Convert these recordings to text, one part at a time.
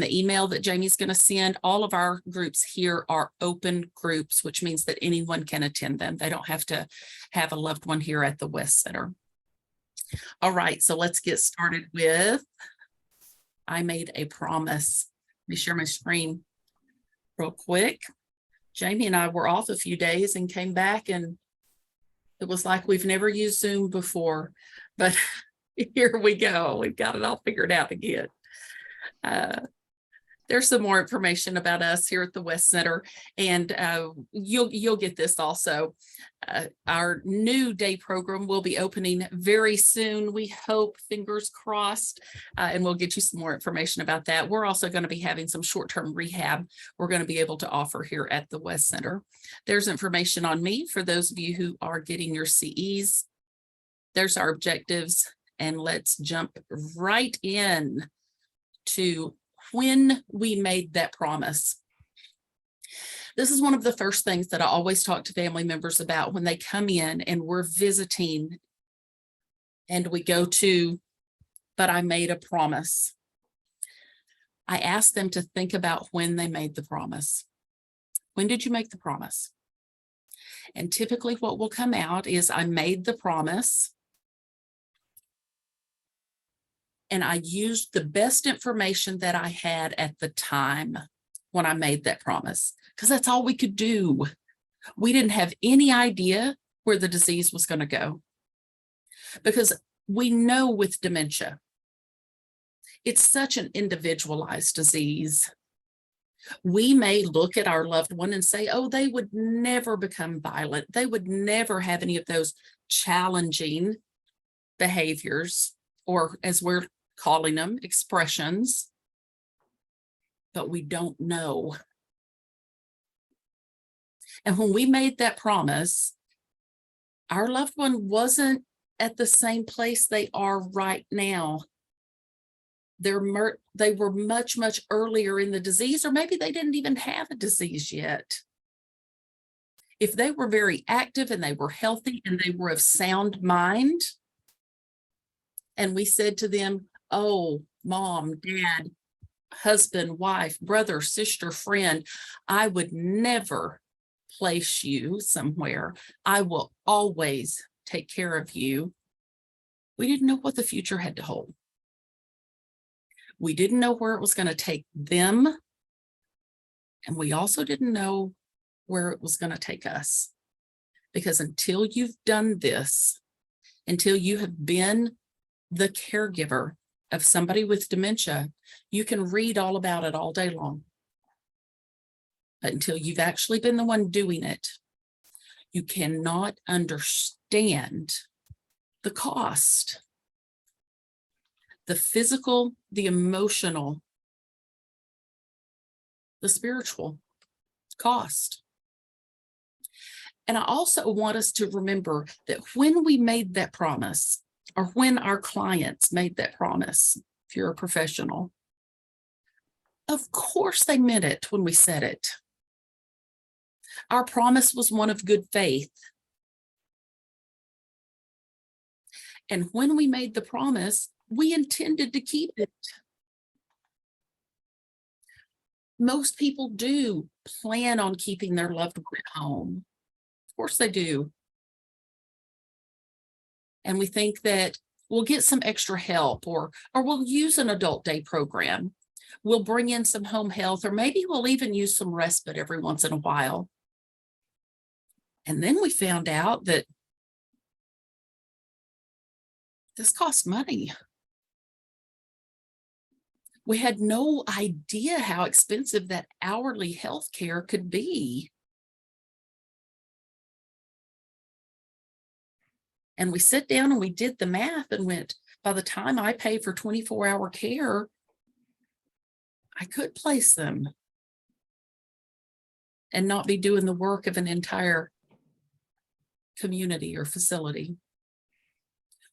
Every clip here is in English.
the email that Jamie's going to send, all of our groups here are open groups, which means that anyone can attend them. They don't have to have a loved one here at the West Center. All right, so let's get started with, I made a promise. Let me share my screen real quick. Jamie and I were off a few days and came back, and it was like we've never used Zoom before, but here we go. We've got it all figured out again. There's some more information about us here at the West Center, and you'll get this also. Our new day program will be opening very soon. We hope, fingers crossed, and we'll get you some more information about that. We're also going to be having some short-term rehab we're going to be able to offer here at the West Center. There's information on me for those of you who are getting your CEs. There's our objectives, and let's jump right in to when we made that promise. This is one of the first things that I always talk to family members about when they come in and we're visiting and we go to, but I made a promise. I ask them to think about when they made the promise. When did you make the promise? And typically what will come out is I made the promise and I used the best information that I had at the time when I made that promise, because that's all we could do. We didn't have any idea where the disease was going to go, because we know with dementia, it's such an individualized disease. We may look at our loved one and say, oh, they would never become violent. They would never have any of those challenging behaviors, or as we're calling them, expressions, but we don't know. And when we made that promise, our loved one wasn't at the same place they are right now. They were much, much earlier in the disease, or maybe they didn't even have a disease yet. If they were very active and they were healthy and they were of sound mind, and we said to them, oh, mom, dad, husband, wife, brother, sister, friend, I would never place you somewhere. I will always take care of you. We didn't know what the future had to hold. We didn't know where it was going to take them. And we also didn't know where it was going to take us. Because until you've done this, until you have been the caregiver of somebody with dementia, you can read all about it all day long. But until you've actually been the one doing it, you cannot understand the cost, the physical, the emotional, the spiritual cost. And I also want us to remember that when we made that promise, or when our clients made that promise, if you're a professional, of course they meant it when we said it. Our promise was one of good faith. And when we made the promise, we intended to keep it. Most people do plan on keeping their loved one at home. Of course they do. And we think that we'll get some extra help, or we'll use an adult day program. We'll bring in some home health, or maybe we'll even use some respite every once in a while. And then we found out that this costs money. We had no idea how expensive that hourly health care could be. And we sat down and we did the math and went, by the time I pay for 24-hour care, I could place them and not be doing the work of an entire community or facility.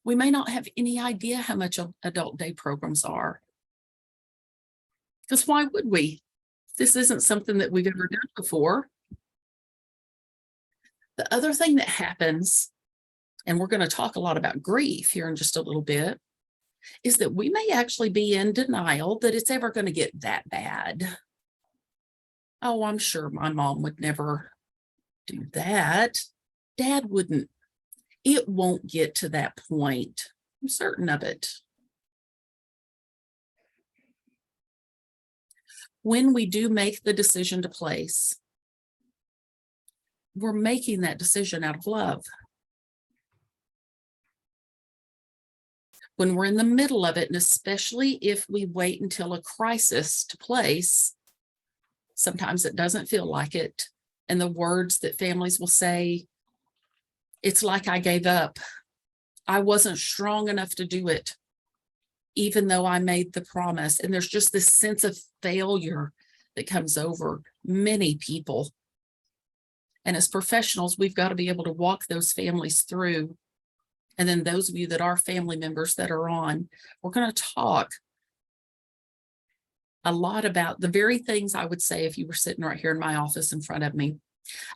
We may not have any idea how much adult day programs are. Because why would we? This isn't something that we've ever done before. The other thing that happens, and we're going to talk a lot about grief here in just a little bit, is that we may actually be in denial that it's ever going to get that bad. Oh, I'm sure my mom would never do that. Dad wouldn't. It won't get to that point. I'm certain of it. When we do make the decision to place, we're making that decision out of love. When we're in the middle of it, and especially if we wait until a crisis to place, sometimes it doesn't feel like it. And the words that families will say, it's like I gave up. I wasn't strong enough to do it, even though I made the promise. And there's just this sense of failure that comes over many people. And as professionals, we've got to be able to walk those families through. And then those of you that are family members that are on, we're going to talk a lot about the very things I would say if you were sitting right here in my office in front of me.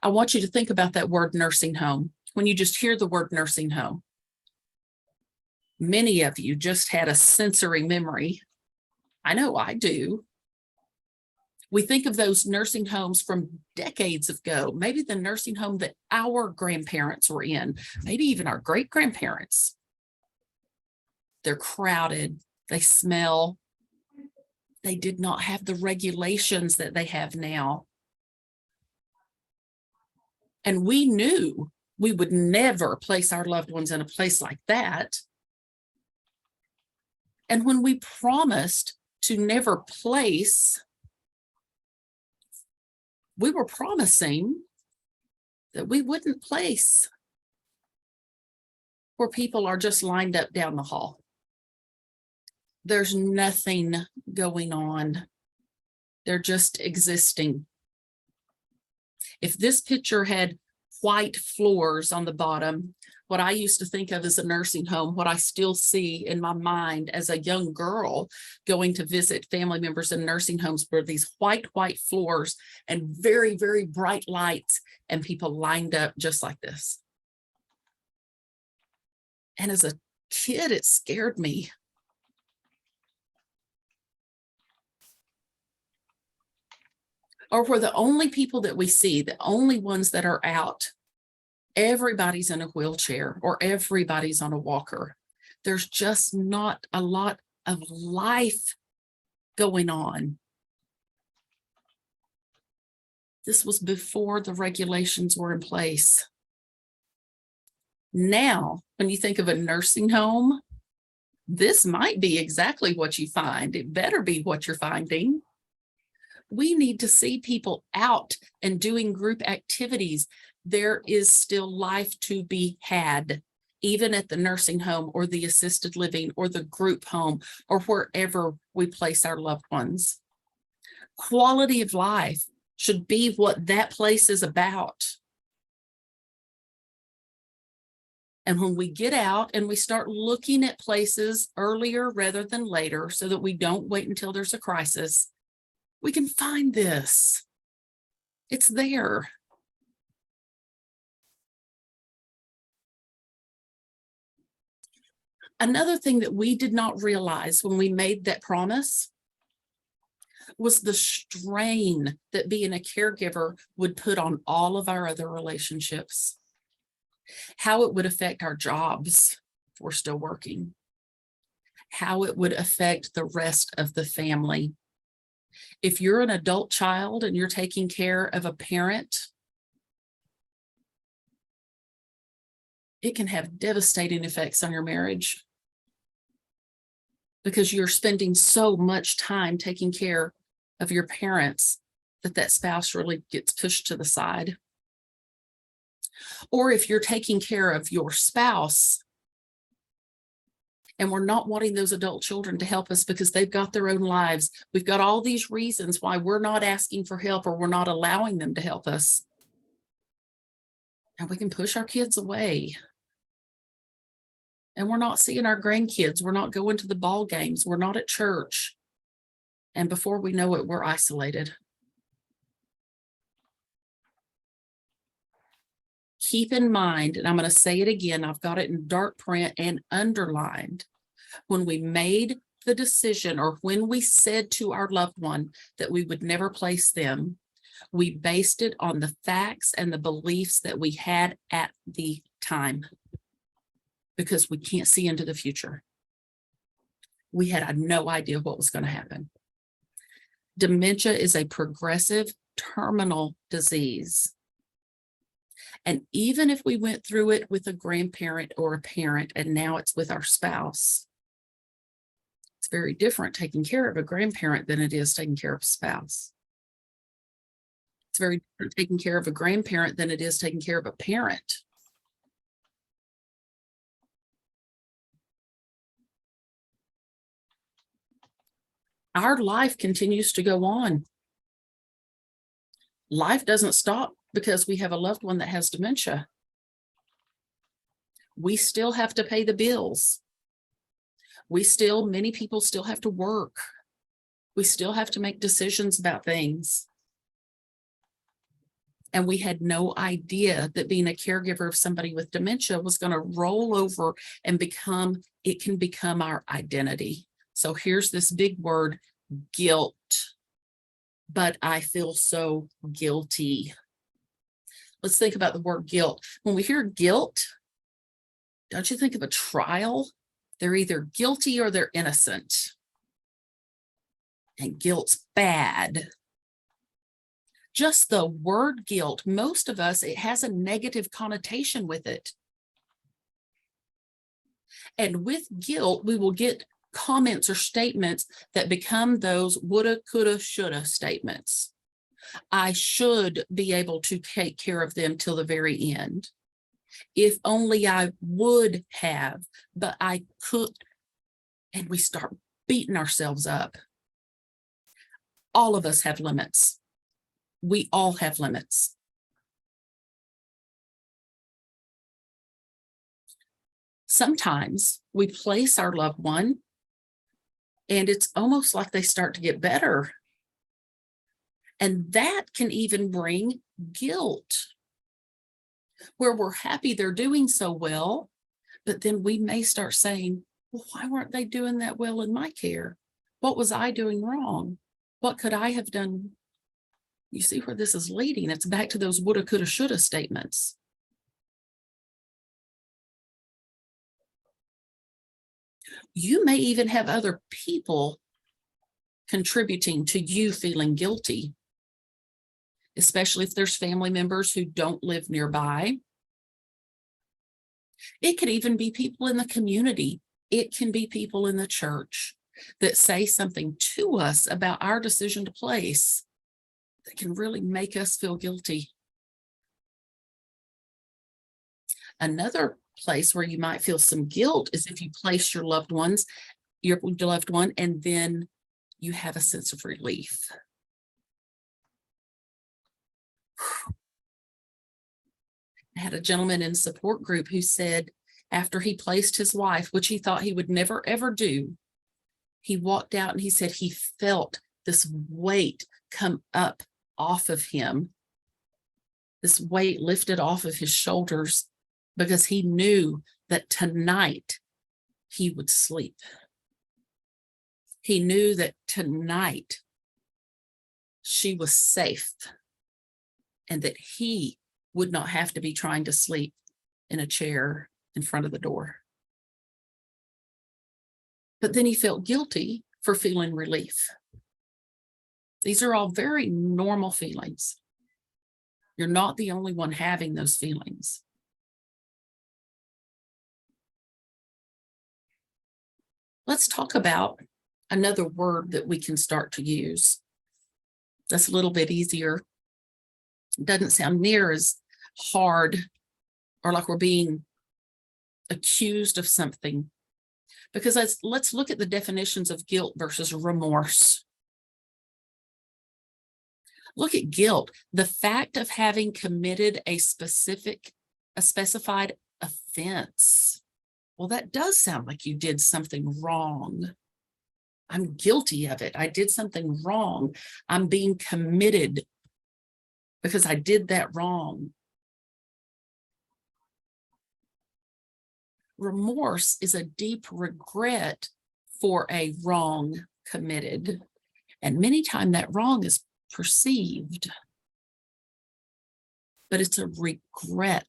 I want you to think about that word nursing home. When you just hear the word nursing home, many of you just had a sensory memory. I know I do. We think of those nursing homes from decades ago, maybe the nursing home that our grandparents were in, maybe even our great-grandparents. They're crowded, they smell. They did not have the regulations that they have now. And we knew we would never place our loved ones in a place like that. And when we promised to never place, we were promising that we wouldn't place where people are just lined up down the hall. There's nothing going on. They're just existing. If this picture had white floors on the bottom, what I used to think of as a nursing home, what I still see in my mind as a young girl going to visit family members in nursing homes, were these white floors and very, very bright lights and people lined up just like this. And as a kid, it scared me. Or where the only people that we see, the only ones that are out, everybody's in a wheelchair or everybody's on a walker. There's just not a lot of life going on. This was before the regulations were in place. Now, when you think of a nursing home, this might be exactly what you find. It better be what you're finding. We need to see people out and doing group activities. There is still life to be had, even at the nursing home or the assisted living or the group home or wherever we place our loved ones. Quality of life should be what that place is about. And when we get out and we start looking at places earlier rather than later so that we don't wait until there's a crisis, we can find this. It's there. Another thing that we did not realize when we made that promise was the strain that being a caregiver would put on all of our other relationships. How it would affect our jobs if we're still working. How it would affect the rest of the family. If you're an adult child and you're taking care of a parent, it can have devastating effects on your marriage because you're spending so much time taking care of your parents that spouse really gets pushed to the side. Or if you're taking care of your spouse and we're not wanting those adult children to help us because they've got their own lives. We've got all these reasons why we're not asking for help or we're not allowing them to help us. And we can push our kids away. And we're not seeing our grandkids. We're not going to the ball games. We're not at church. And before we know it, we're isolated. Keep in mind, and I'm going to say it again, I've got it in dark print and underlined. When we made the decision, or when we said to our loved one that we would never place them, we based it on the facts and the beliefs that we had at the time, because we can't see into the future. We had no idea what was going to happen. Dementia is a progressive terminal disease. And even if we went through it with a grandparent or a parent, and now it's with our spouse, it's very different taking care of a grandparent than it is taking care of a spouse. It's very different taking care of a grandparent than it is taking care of a parent. Our life continues to go on. Life doesn't stop because we have a loved one that has dementia. We still have to pay the bills. Many people still have to work. We still have to make decisions about things. And we had no idea that being a caregiver of somebody with dementia was going to roll over and it can become our identity. So here's this big word, guilt. But I feel so guilty. Let's think about the word guilt. When we hear guilt, don't you think of a trial? They're either guilty or they're innocent. And guilt's bad. Just the word guilt, most of us, it has a negative connotation with it. And with guilt, we will get comments or statements that become those woulda, coulda, shoulda statements. I should be able to take care of them till the very end. If only I would have, but I could. And we start beating ourselves up. All of us have limits. We all have limits. Sometimes we place our loved one and it's almost like they start to get better. And that can even bring guilt, where we're happy they're doing so well, but then we may start saying, well, why weren't they doing that well in my care? What was I doing wrong? What could I have done? You see where this is leading. It's back to those woulda, coulda, shoulda statements. You may even have other people contributing to you feeling guilty, especially if there's family members who don't live nearby. It could even be people in the community. It can be people in the church that say something to us about our decision to place that can really make us feel guilty. Another place where you might feel some guilt is if you place your loved one, and then you have a sense of relief. I had a gentleman in support group who said after he placed his wife, which he thought he would never, ever do, he walked out and he said he felt this weight come up off of him, this weight lifted off of his shoulders, because he knew that tonight he would sleep. He knew that tonight she was safe and that he would not have to be trying to sleep in a chair in front of the door. But then he felt guilty for feeling relief. These are all very normal feelings. You're not the only one having those feelings. Let's talk about another word that we can start to use. That's a little bit easier. It doesn't sound near as hard or like we're being accused of something. Because let's look at the definitions of guilt versus remorse. Look at guilt, the fact of having committed a specified offense. Well, that does sound like you did something wrong. I'm guilty of it. I did something wrong. I'm being committed because I did that wrong. Remorse is a deep regret for a wrong committed. And many times that wrong is perceived, but it's a regret.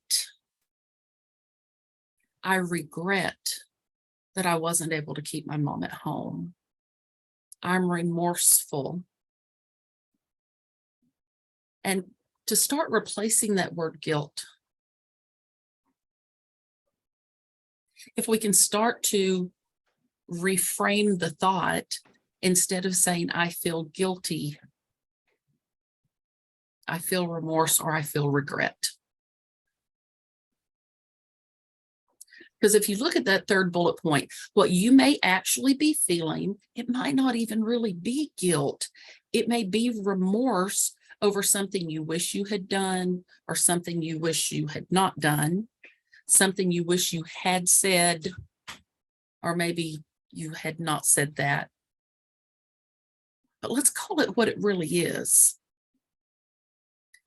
I regret that I wasn't able to keep my mom at home. I'm remorseful. And to start replacing that word guilt, if we can start to reframe the thought, instead of saying, I feel guilty, I feel remorse, or I feel regret. Because if you look at that third bullet point, what you may actually be feeling, it might not even really be guilt. It may be remorse over something you wish you had done, or something you wish you had not done, something you wish you had said, or maybe you had not said that. But let's call it what it really is.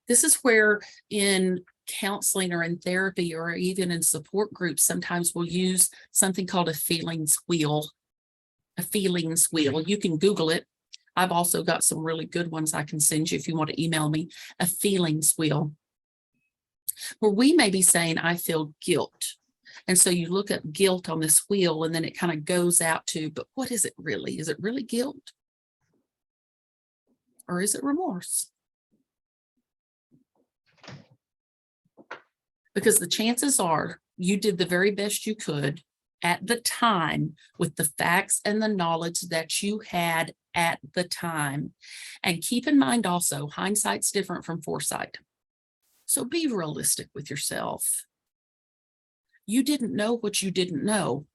This is where in counseling or in therapy or even in support groups, sometimes we'll use something called a feelings wheel. A feelings wheel. You can Google it. I've also got some really good ones I can send you if you want to email me. A feelings wheel, where we may be saying, I feel guilt. And so you look at guilt on this wheel, and then it kind of goes out to, but what is it really? Is it really guilt? Or is it remorse? Because the chances are you did the very best you could at the time with the facts and the knowledge that you had at the time. And keep in mind also, hindsight's different from foresight. So be realistic with yourself. You didn't know what you didn't know.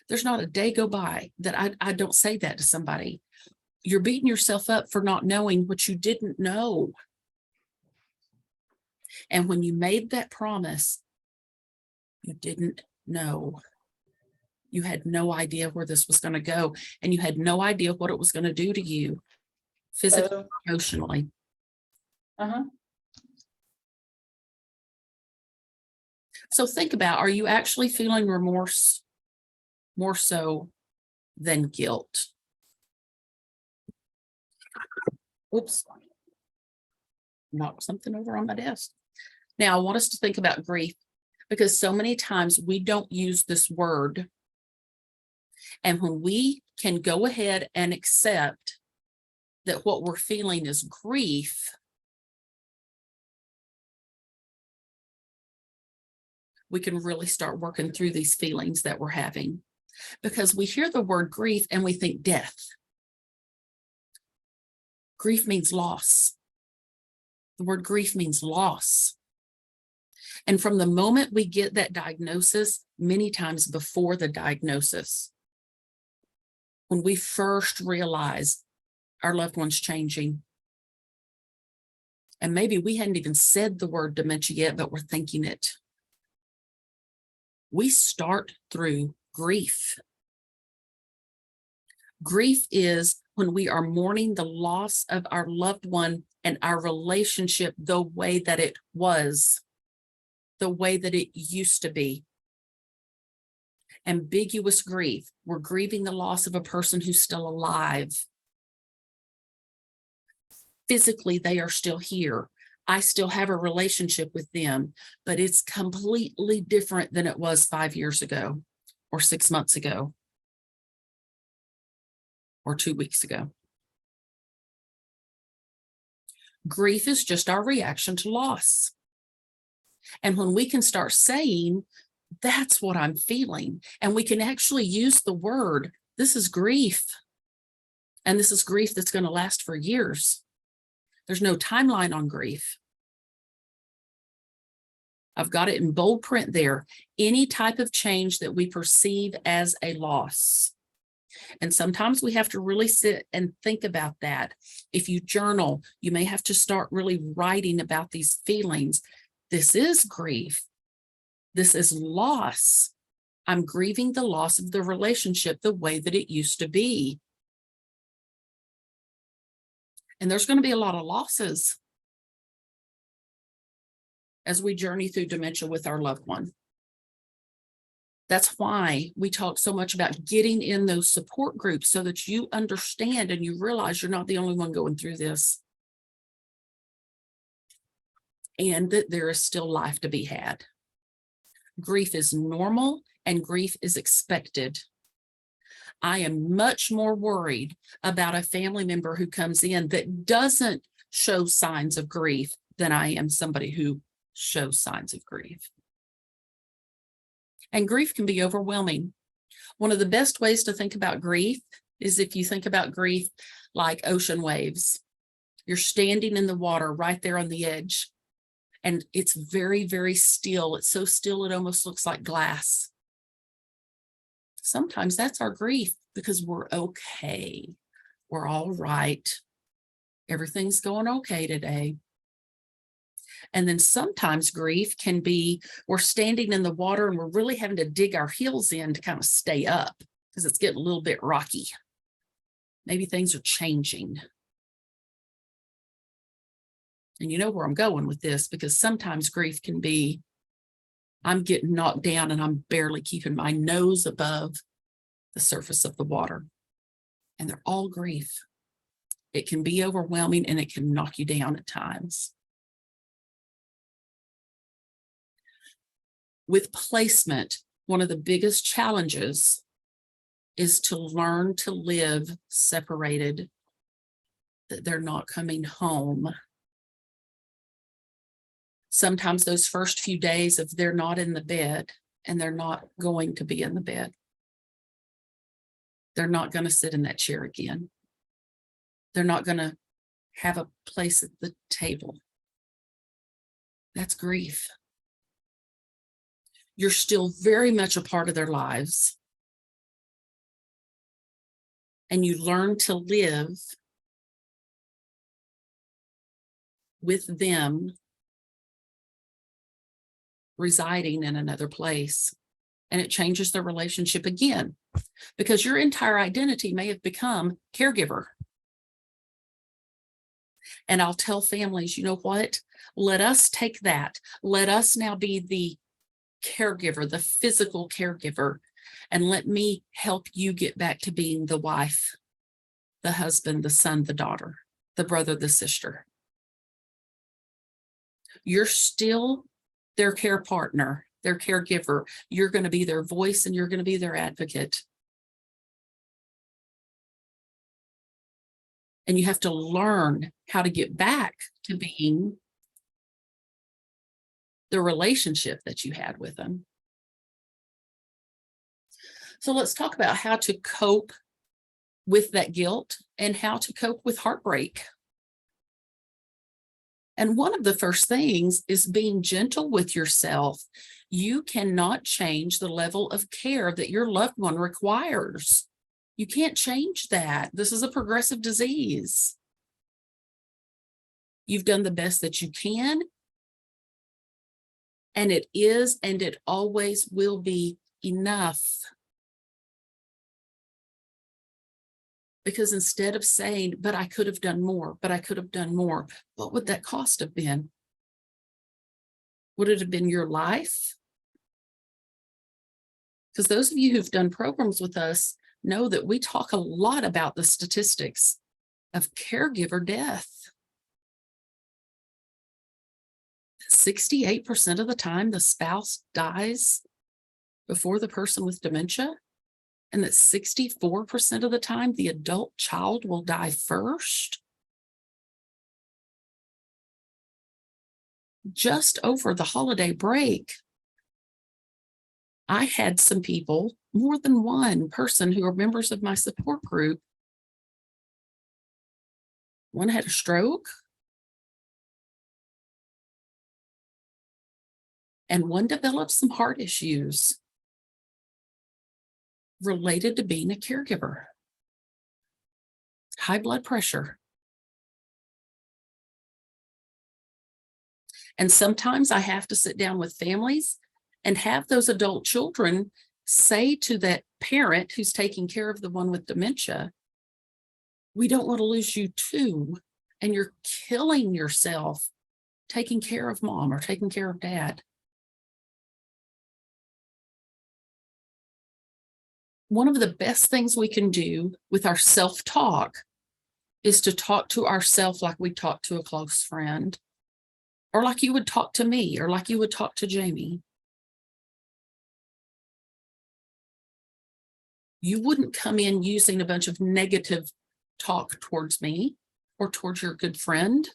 There's not a day go by that I don't say that to somebody. You're beating yourself up for not knowing what you didn't know. And when you made that promise, you didn't know. You had no idea where this was going to go, and you had no idea what it was going to do to you physically, emotionally. So think about, are you actually feeling remorse more so than guilt? Oops. Knocked something over on my desk. Now, I want us to think about grief, because so many times we don't use this word. And when we can go ahead and accept that what we're feeling is grief, we can really start working through these feelings that we're having. Because we hear the word grief and we think death. Grief means loss. The word grief means loss. And from the moment we get that diagnosis, many times before the diagnosis, when we first realize our loved one's changing, and maybe we hadn't even said the word dementia yet, but we're thinking it, we start through grief. Grief is when we are mourning the loss of our loved one and our relationship the way that it was, the way that it used to be. Ambiguous grief. We're grieving the loss of a person who's still alive. Physically, they are still here. I still have a relationship with them, but it's completely different than it was 5 years ago, or 6 months ago, or 2 weeks ago. Grief is just our reaction to loss. And when we can start saying, that's what I'm feeling, and we can actually use the word, this is grief. And this is grief that's going to last for years. There's no timeline on grief. I've got it in bold print there. Any type of change that we perceive as a loss. And sometimes we have to really sit and think about that. If you journal, you may have to start really writing about these feelings. This is grief. This is loss. I'm grieving the loss of the relationship the way that it used to be. And there's going to be a lot of losses. as we journey through dementia with our loved one. That's why we talk so much about getting in those support groups so that you understand and you realize you're not the only one going through this. And that there is still life to be had. Grief is normal and grief is expected. I am much more worried about a family member who comes in that doesn't show signs of grief than I am somebody who shows signs of grief. And grief can be overwhelming. One of the best ways to think about grief is if you think about grief like ocean waves. You're standing in the water right there on the edge, and it's very, very still. It's so still it almost looks like glass. Sometimes that's our grief because we're okay. We're all right. Everything's going okay today. And then sometimes grief can be we're standing in the water and we're really having to dig our heels in to kind of stay up because it's getting a little bit rocky. Maybe things are changing. And you know where I'm going with this, because sometimes grief can be I'm getting knocked down and I'm barely keeping my nose above the surface of the water. And they're all grief. It can be overwhelming and it can knock you down at times. With placement, one of the biggest challenges is to learn to live separated, that they're not coming home. Sometimes those first few days of they're not in the bed and they're not going to be in the bed. They're not going to sit in that chair again. They're not going to have a place at the table. That's grief. You're still very much a part of their lives. And you learn to live with them residing in another place. And it changes the relationship again, because your entire identity may have become caregiver. And I'll tell families, you know what? Let us take that. Let us now be the caregiver, the physical caregiver, and let me help you get back to being the wife, the husband, the son, the daughter, the brother, the sister. You're still their care partner, their caregiver. You're going to be their voice and you're going to be their advocate. And you have to learn how to get back to being the relationship that you had with them. So let's talk about how to cope with that guilt and how to cope with heartbreak. And one of the first things is being gentle with yourself. You cannot change the level of care that your loved one requires. You can't change that. This is a progressive disease. You've done the best that you can. And it is, and it always will be enough. Because instead of saying, but I could have done more, but I could have done more, what would that cost have been? Would it have been your life? Because those of you who've done programs with us know that we talk a lot about the statistics of caregiver death. 68% of the time the spouse dies before the person with dementia, and that 64% of the time the adult child will die first. Just over the holiday break, I had some people, more than one person who are members of my support group. One had a stroke, and one developed some heart issues related to being a caregiver. High blood pressure. And sometimes I have to sit down with families and have those adult children say to that parent who's taking care of the one with dementia, we don't want to lose you too, and you're killing yourself taking care of mom or taking care of dad. One of the best things we can do with our self-talk is to talk to ourselves like we talk to a close friend, or like you would talk to me, or like you would talk to Jamie. You wouldn't come in using a bunch of negative talk towards me or towards your good friend.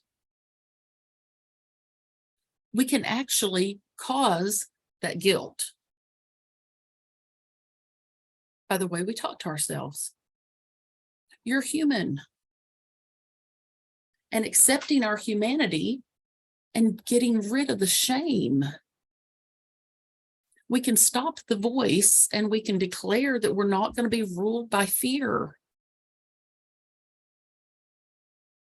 We can actually cause that guilt by the way we talk to ourselves. You're human. And accepting our humanity and getting rid of the shame. We can stop the voice and we can declare that we're not going to be ruled by fear.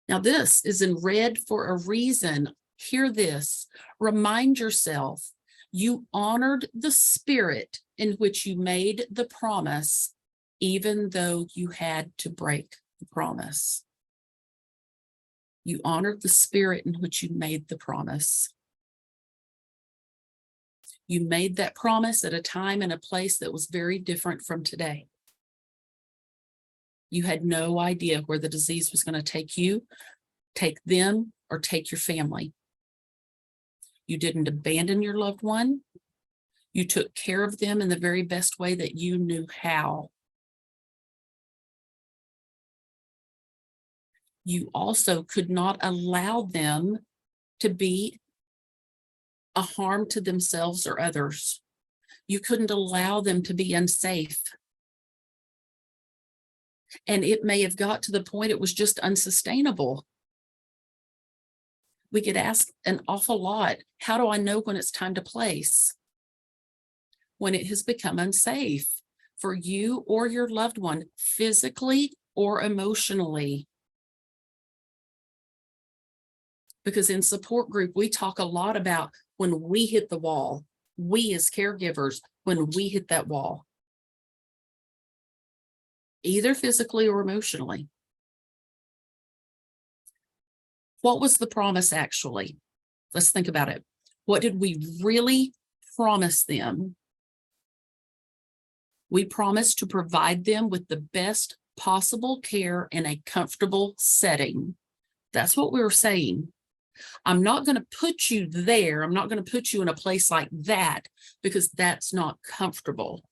Now, this is in red for a reason. Hear this. Remind yourself, you honored the spirit in which you made the promise, even though you had to break the promise. You honored the spirit in which you made the promise. You made that promise at a time and a place that was very different from today. You had no idea where the disease was going to take you, take them, or take your family. You didn't abandon your loved one. You took care of them in the very best way that you knew how. You also could not allow them to be a harm to themselves or others. You couldn't allow them to be unsafe. And it may have got to the point it was just unsustainable. We get asked an awful lot, how do I know when it's time to place? When it has become unsafe for you or your loved one, physically or emotionally. Because in support group, we talk a lot about when we hit the wall, we as caregivers, when we hit that wall, either physically or emotionally. What was the promise actually? Let's think about it. What did we really promise them? We promised to provide them with the best possible care in a comfortable setting. That's what we were saying. I'm not going to put you there. I'm not going to put you in a place like that because that's not comfortable.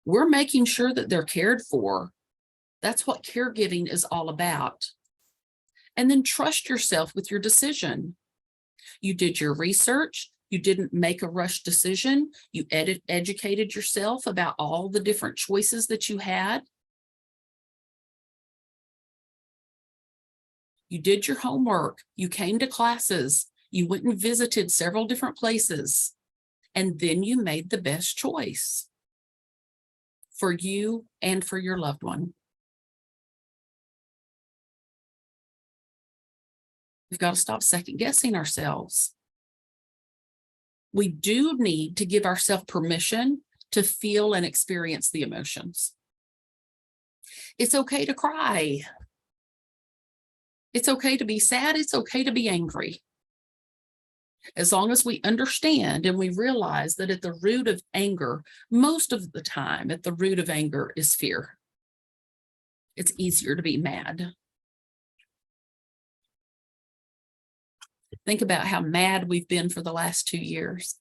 We're making sure that they're cared for. That's what caregiving is all about. And then trust yourself with your decision. You did your research. You didn't make a rushed decision. You educated yourself about all the different choices that you had. You did your homework. You came to classes. You went and visited several different places. And then you made the best choice for you and for your loved one. We've got to stop second guessing ourselves. We do need to give ourselves permission to feel and experience the emotions. It's okay to cry. It's okay to be sad. It's okay to be angry. As long as we understand and we realize that at the root of anger, most of the time at the root of anger is fear. It's easier to be mad. Think about how mad we've been for the last 2 years,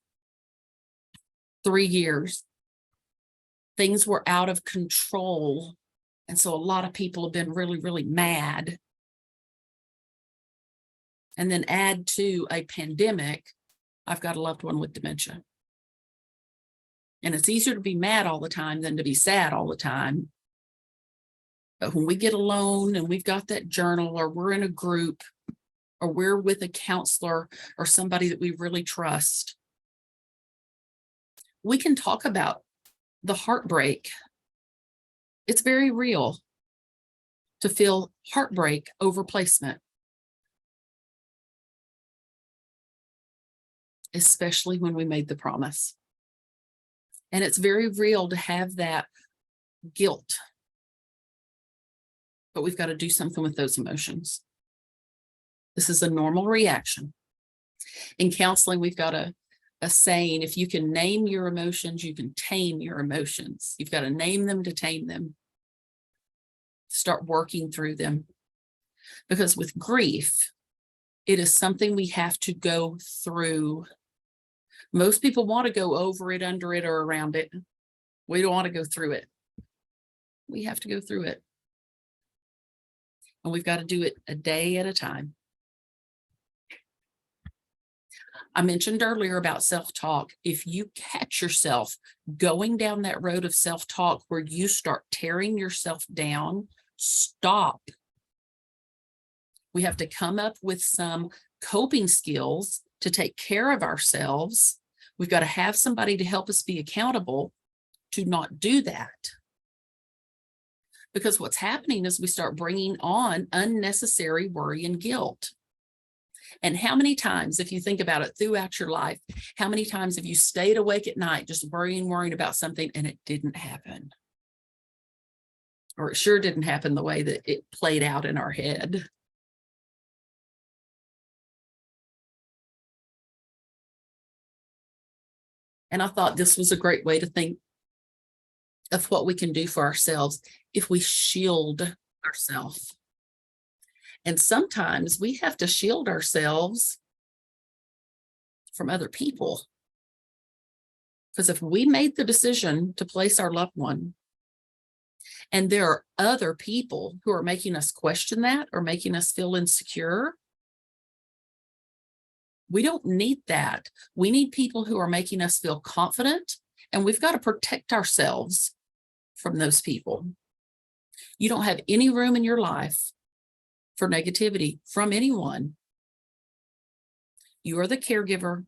3 years. Things were out of control. And so a lot of people have been really, really mad. And then add to a pandemic, I've got a loved one with dementia. And it's easier to be mad all the time than to be sad all the time. But when we get alone and we've got that journal, or we're in a group, or we're with a counselor or somebody that we really trust, we can talk about the heartbreak. It's very real to feel heartbreak over placement, especially when we made the promise. And it's very real to have that guilt. But we've got to do something with those emotions. This is a normal reaction. In counseling, we've got a saying, if you can name your emotions, you can tame your emotions. You've got to name them to tame them. Start working through them. Because with grief, it is something we have to go through. Most people want to go over it, under it, or around it. We don't want to go through it. We have to go through it. And we've got to do it a day at a time. I mentioned earlier about self-talk. If you catch yourself going down that road of self-talk where you start tearing yourself down, stop. We have to come up with some coping skills to take care of ourselves. We've got to have somebody to help us be accountable to not do that. Because what's happening is we start bringing on unnecessary worry and guilt. And how many times, if you think about it throughout your life, how many times have you stayed awake at night just worrying about something and it didn't happen? Or it sure didn't happen the way that it played out in our head. And I thought this was a great way to think of what we can do for ourselves if we shield ourselves. And sometimes we have to shield ourselves from other people. Because if we made the decision to place our loved one, and there are other people who are making us question that or making us feel insecure, we don't need that. We need people who are making us feel confident, and we've got to protect ourselves from those people. You don't have any room in your life for negativity from anyone. You are the caregiver.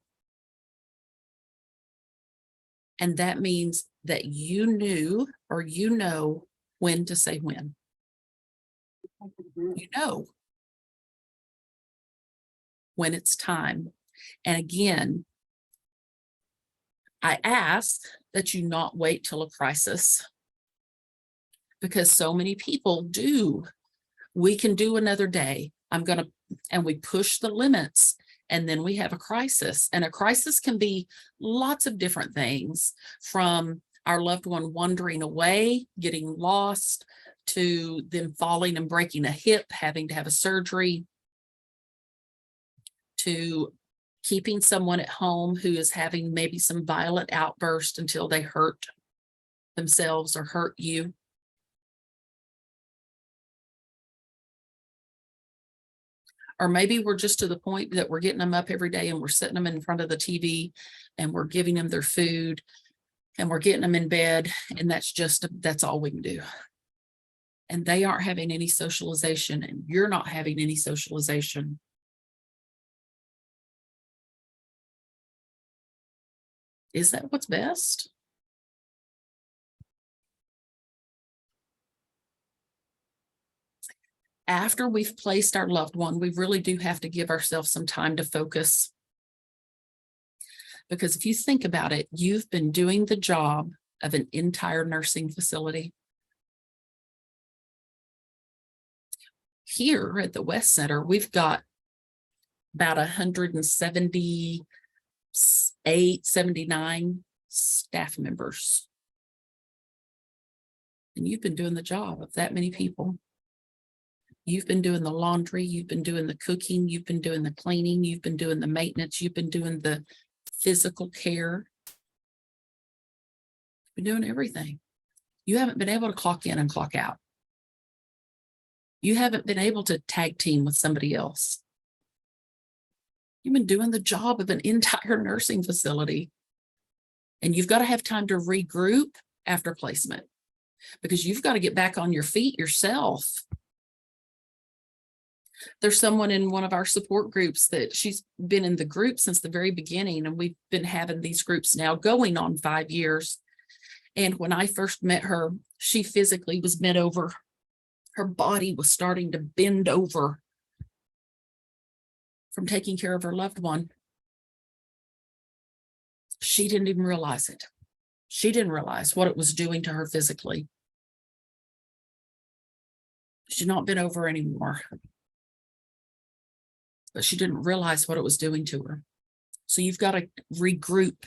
And that means that you knew or you know when to say when. You know when it's time. And again, I ask that you not wait till a crisis, because so many people do. We can do another day. And we push the limits, and then we have a crisis. And a crisis can be lots of different things, from our loved one wandering away, getting lost, to them falling and breaking a hip, having to have a surgery, to keeping someone at home who is having maybe some violent outburst until they hurt themselves or hurt you. Or maybe we're just to the point that we're getting them up every day and we're sitting them in front of the TV and we're giving them their food and we're getting them in bed, and that's all we can do. And they aren't having any socialization, and you're not having any socialization. Is that what's best? After we've placed our loved one, we really do have to give ourselves some time to focus. Because if you think about it, you've been doing the job of an entire nursing facility. Here at the West Center, we've got about 178, 79 staff members. And you've been doing the job of that many people. You've been doing the laundry, you've been doing the cooking, you've been doing the cleaning, you've been doing the maintenance, you've been doing the physical care. You've been doing everything. You haven't been able to clock in and clock out. You haven't been able to tag team with somebody else. You've been doing the job of an entire nursing facility. And you've got to have time to regroup after placement, because you've got to get back on your feet yourself. There's someone in one of our support groups that she's been in the group since the very beginning, and we've been having these groups now going on 5 years. And when I first met her, she physically was bent over. Her body was starting to bend over from taking care of her loved one. She didn't even realize it. She didn't realize what it was doing to her physically. She's not bent over anymore. but she didn't realize what it was doing to her. So you've got to regroup.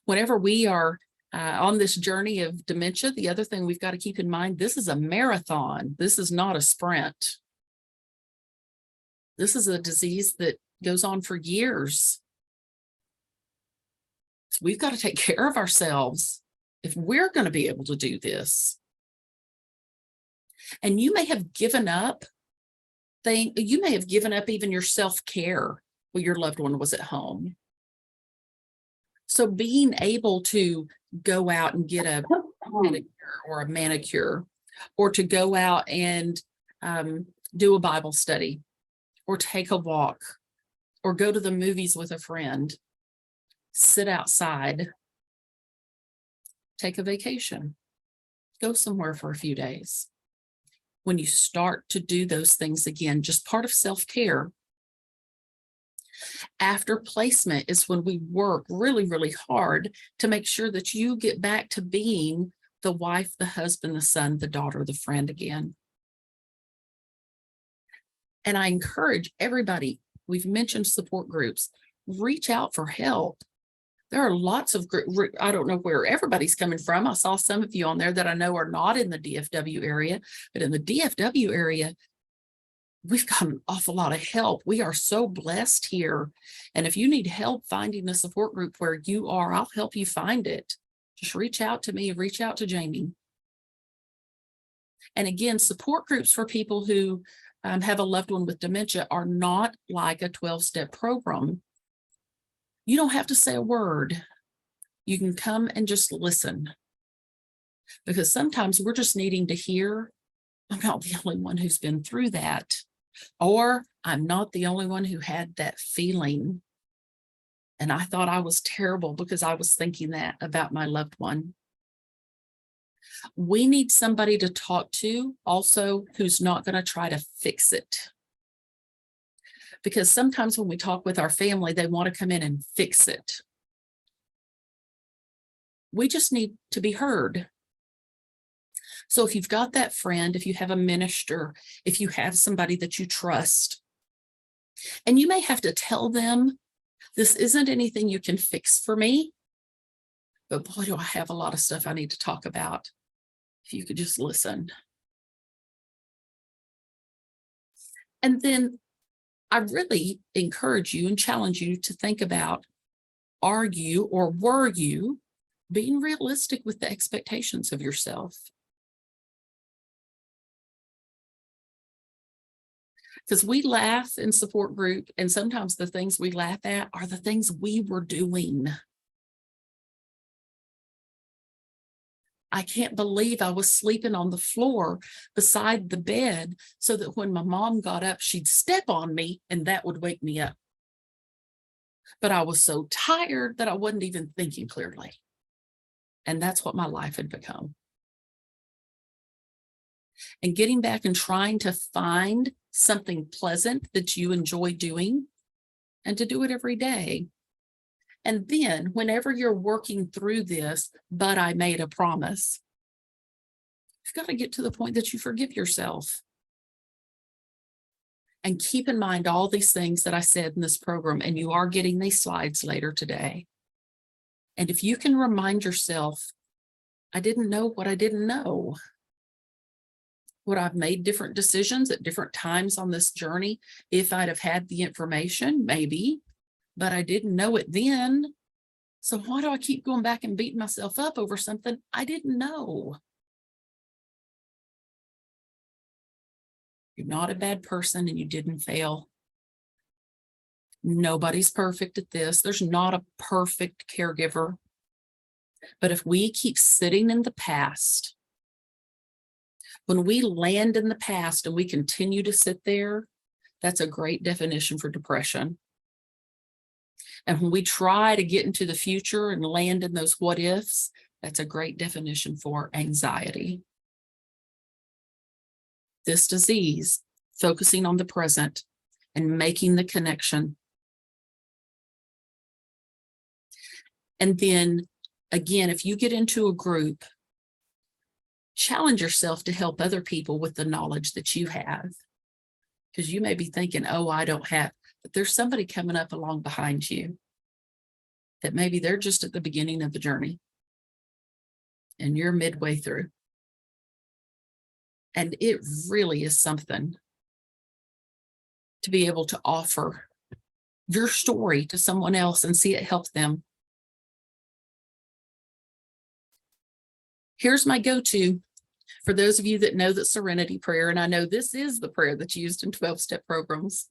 Whenever we are on this journey of dementia, the other thing we've got to keep in mind, this is a marathon. This is not a sprint. This is a disease that goes on for years. So we've got to take care of ourselves if we're going to be able to do this. And you may have given up you may have given up even your self-care when your loved one was at home. So being able to go out and get a pedicure or a manicure, or to go out and do a Bible study, or take a walk, or go to the movies with a friend, sit outside, take a vacation, go somewhere for a few days. When you start to do those things again, just part of self-care. After placement is when we work really, really hard to make sure that you get back to being the wife, the husband, the son, the daughter, the friend again. And I encourage everybody, we've mentioned support groups, reach out for help. There are lots of groups. I don't know where everybody's coming from. I saw some of you on there that I know are not in the DFW area, but in the DFW area, we've got an awful lot of help. We are so blessed here. And if you need help finding a support group where you are, I'll help you find it. Just reach out to me, reach out to Jamie. And again, support groups for people who have a loved one with dementia are not like a 12-step program. You don't have to say a word. You can come and just listen. Because sometimes we're just needing to hear, I'm not the only one who's been through that. Or I'm not the only one who had that feeling. And I thought I was terrible because I was thinking that about my loved one. We need somebody to talk to also who's not going to try to fix it. Because sometimes when we talk with our family, they want to come in and fix it. We just need to be heard. So if you've got that friend, if you have a minister, if you have somebody that you trust, and you may have to tell them, this isn't anything you can fix for me, but boy, do I have a lot of stuff I need to talk about. If you could just listen. And then I really encourage you and challenge you to think about, are you or were you being realistic with the expectations of yourself? Because we laugh in support group, and sometimes the things we laugh at are the things we were doing. I can't believe I was sleeping on the floor beside the bed so that when my mom got up, she'd step on me and that would wake me up. But I was so tired that I wasn't even thinking clearly. And that's what my life had become. And getting back and trying to find something pleasant that you enjoy doing and to do it every day. And then whenever you're working through this, but I made a promise, you've got to get to the point that you forgive yourself. And keep in mind all these things that I said in this program, and you are getting these slides later today. And if you can remind yourself, I didn't know what I didn't know. Would I've made different decisions at different times on this journey if I'd have had the information? Maybe. But I didn't know it then. So why do I keep going back and beating myself up over something I didn't know? You're not a bad person and you didn't fail. Nobody's perfect at this. There's not a perfect caregiver. But if we keep sitting in the past, when we land in the past and we continue to sit there, that's a great definition for depression. And when we try to get into the future and land in those what ifs, that's a great definition for anxiety. This disease, focusing on the present and making the connection. And then again, if you get into a group, challenge yourself to help other people with the knowledge that you have. Because you may be thinking, oh, I don't have, but there's somebody coming up along behind you that maybe they're just at the beginning of the journey and you're midway through. And it really is something to be able to offer your story to someone else and see it help them. Here's my go-to for those of you that know that serenity prayer, and I know this is the prayer that's used in 12-step programs.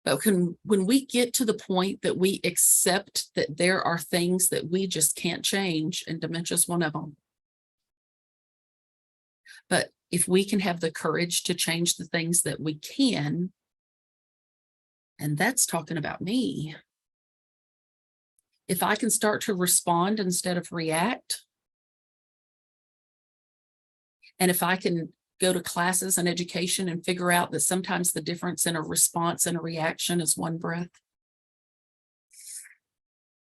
But when we get to the point that we accept that there are things that we just can't change, and dementia is one of them. But if we can have the courage to change the things that we can, and that's talking about me. If I can start to respond instead of react, and if I can go to classes and education and figure out that sometimes the difference in a response and a reaction is one breath.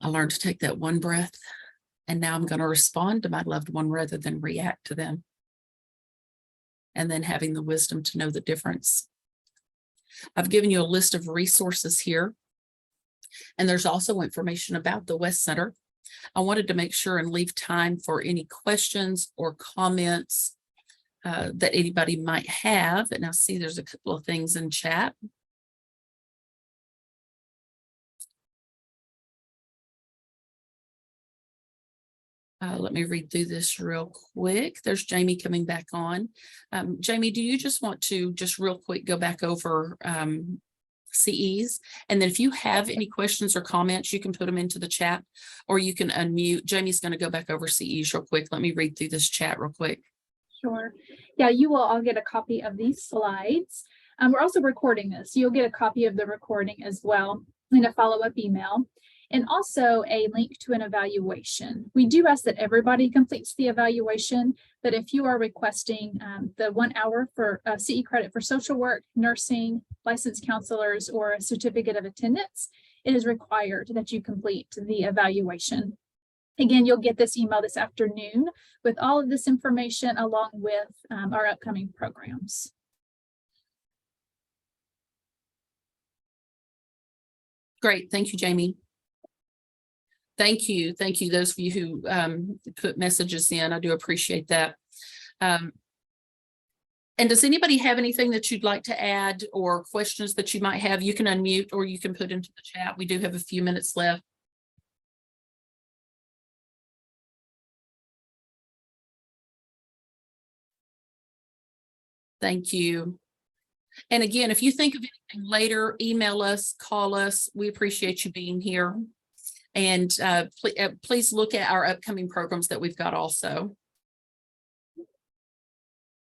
I learned to take that one breath, and now I'm going to respond to my loved one rather than react to them. And then having the wisdom to know the difference. I've given you a list of resources here. And there's also information about the West Center. I wanted to make sure and leave time for any questions or comments that anybody might have. And I see there's a couple of things in chat. Let me read through this real quick. There's Jamie coming back on. Jamie, do you just want to just real quick go back over CEs? And then if you have any questions or comments, you can put them into the chat, or you can unmute. Jamie's going to go back over CEs real quick. Let me read through this chat real quick. Sure. Yeah, you will all get a copy of these slides. We're also recording this. You'll get a copy of the recording as well in a follow-up email, and also a link to an evaluation. We do ask that everybody completes the evaluation, but if you are requesting the 1 hour for CE credit for social work, nursing, licensed counselors, or a certificate of attendance, it is required that you complete the evaluation. Again, you'll get this email this afternoon with all of this information along with our upcoming programs. Great. Thank you, Jamie. Thank you. Thank you. Those of you who put messages in, I do appreciate that. And does anybody have anything that you'd like to add or questions that you might have? You can unmute or you can put into the chat. We do have a few minutes left. Thank you. And again, if you think of anything later, email us, call us. We appreciate you being here. And please look at our upcoming programs that we've got also.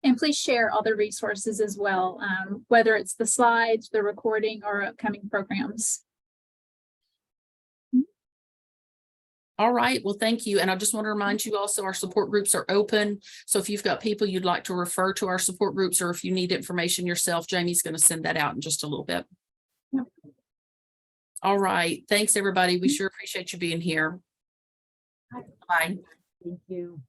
And please share all the resources as well, whether it's the slides, the recording, or upcoming programs. All right. Well, thank you. And I just want to remind you also, our support groups are open. So if you've got people you'd like to refer to our support groups, or if you need information yourself, Jamie's going to send that out in just a little bit. Yep. All right. Thanks, everybody. We sure appreciate you being here. Bye. Bye. Thank you.